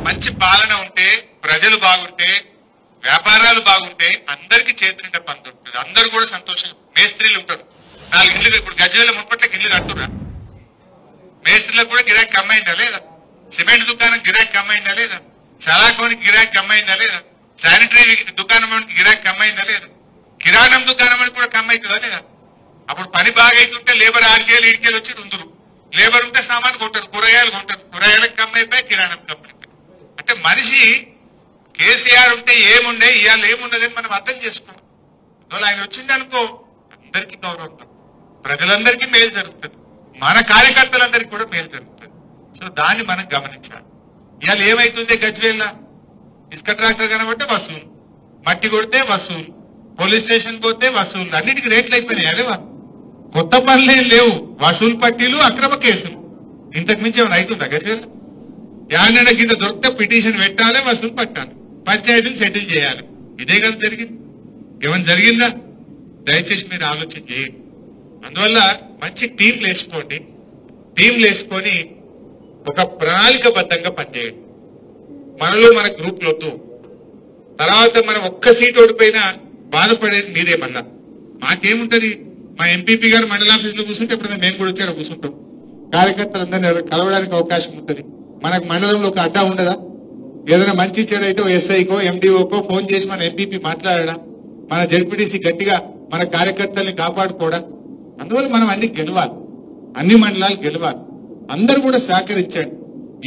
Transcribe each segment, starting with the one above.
మంచి పాలన ఉంటే, ప్రజలు బాగుంటే, వ్యాపారాలు బాగుంటే అందరికి చేతినిండా పంత ఉంటుంది. అందరూ కూడా సంతోషంగా, మేస్త్రీలు ఉంటారు 4 ఇల్లు, ఇప్పుడు గజ్వేల మున్పట్లకి ఇల్లు కట్టురా, మేస్త్రీలకు కూడా గిరాకీ కమ్మైందా లేదా? సిమెంట్ దుకాణం గిరాకీ కమ్మైందా లేదా? సలాకోనికి గిరాకీ కమ్మైందా లేదా? శానిటరీ దుకాణం గిరాకీ కమ్మైందా లేదా? కిరాణం దుకాణం అని కూడా కమ్మైతుందా లేదా? అప్పుడు పని బాగా అవుతుంటే లేబర్ 6 కేలు 7 కేలు వచ్చి ఉందరు, లేబర్ ఉంటే సామాను కొంటారు, కూరగాయలు కొంటారు, కూరగాయలకు కమ్మైపోయి కిరాణం కమ్మైపోయి. అంటే మనిషి కేసీఆర్ ఉంటే ఏముండే, ఇవాళ ఏమున్నదని మనం అర్థం చేసుకోవాలి. అందువల్ల ఆయన వచ్చింది అనుకో అందరికీ గౌరవం, ప్రజలందరికీ మేలు జరుగుతుంది, మన కార్యకర్తలందరికీ కూడా మేలు జరుగుతుంది. సో దాన్ని మనం గమనించాలి. ఇవాళ ఏమైతుంది గజ్వేల్, ఇసుక ట్రాక్టర్ కనబడితే వసూలు, మట్టి కొడితే వసూలు, పోలీస్ స్టేషన్ పోతే వసూలు, అన్నిటికీ రేట్లు అయిపోయినాయి. అదేవా కొత్త పనులు ఏం లేవు, వసూలు పట్టీలు, అక్రమ కేసులు. ఇంతకు మించి ఏమైనా అవుతుందా గజ్వేల్? యాడైనా కింద దొరికితే పిటిషన్ పెట్టాలి, వసూలు పట్టాలి, పంచాయతీలు సెటిల్ చేయాలి. ఇదే కదా జరిగింది. ఏమైనా జరిగిందా? దయచేసి మీరు ఆలోచన చేయండి. అందువల్ల మంచి టీంలు వేసుకోండి, టీంలు వేసుకొని ఒక ప్రణాళికబద్ధంగా పనిచేయండి. మనలో మన గ్రూప్లు వద్దు. తర్వాత మనం ఒక్క సీట్ ఓడిపోయినా బాధపడేది మీరే. మళ్ళా మాకేముంటది, మా ఎంపీపీ గారు మండల ఆఫీసులో కూర్చుంటే ఎప్పుడైనా మేము కూడా వచ్చి కూర్చుంటాం, కార్యకర్తలందరినీ కలవడానికి అవకాశం ఉంటుంది. మనకు మండలంలో ఒక అడ్డా ఉండదా? ఏదైనా మంచి చెడు అయితే ఎస్ఐకో ఎండిఓకో ఫోన్ చేసి మన ఎంపీపీ మాట్లాడడం, మన జడ్పీటీసీ గట్టిగా మన కార్యకర్తల్ని కాపాడుకోవడం. అందువల్ల మనం అన్ని గెలవాలి, అన్ని మండలాలు గెలవాలి. అందరూ కూడా సహకరించండి.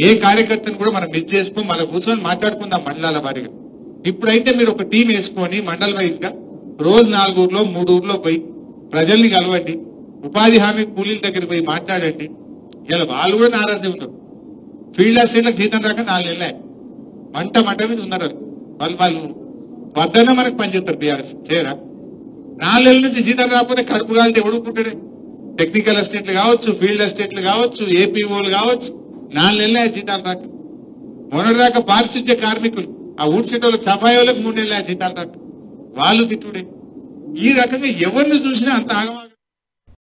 ఏ కార్యకర్తను కూడా మనం మిస్ చేసుకో, మళ్ళీ కూర్చొని మాట్లాడుకుందాం మండలాల వారిగా. ఇప్పుడైతే మీరు ఒక టీం వేసుకొని మండల్ వైజ్ గా రోజు 4 ఊర్లో 3 ఊర్లో పోయి ప్రజల్ని కలవండి, ఉపాధి హామీ కూలీల దగ్గర పోయి మాట్లాడండి. ఇలా వాళ్ళు కూడా నారాజే ఉన్నారు. ఫీల్డ్ అసిస్టెంట్లకు జీతం రాక 4 నెలలే మంట మీద ఉన్నారు. వాళ్ళు వద్దన మనకు పనిచేస్తారు. బీఆర్ఎస్ చేయరా? 4 నెలల నుంచి జీతం రాకపోతే కడుపు కాలితే ఎవడుకుంటాడే? టెక్నికల్ అసిస్టెంట్లు కావచ్చు, ఫీల్డ్ అసిస్టెంట్లు కావచ్చు, ఏపీఓలు కావచ్చు, 4 నెలలే జీతాలు రాక. మొన్నటిదాకా పారిశుద్ధ్య కార్మికులు, ఆ ఊడ్చేటోళ్ళకి, సఫాయి వాళ్ళకి 3 నెలలే జీతాలు రాక. వాళ్ళు తిట్టుడే. ఈ రకంగా ఎవరిని చూసినా అంత ఆగమా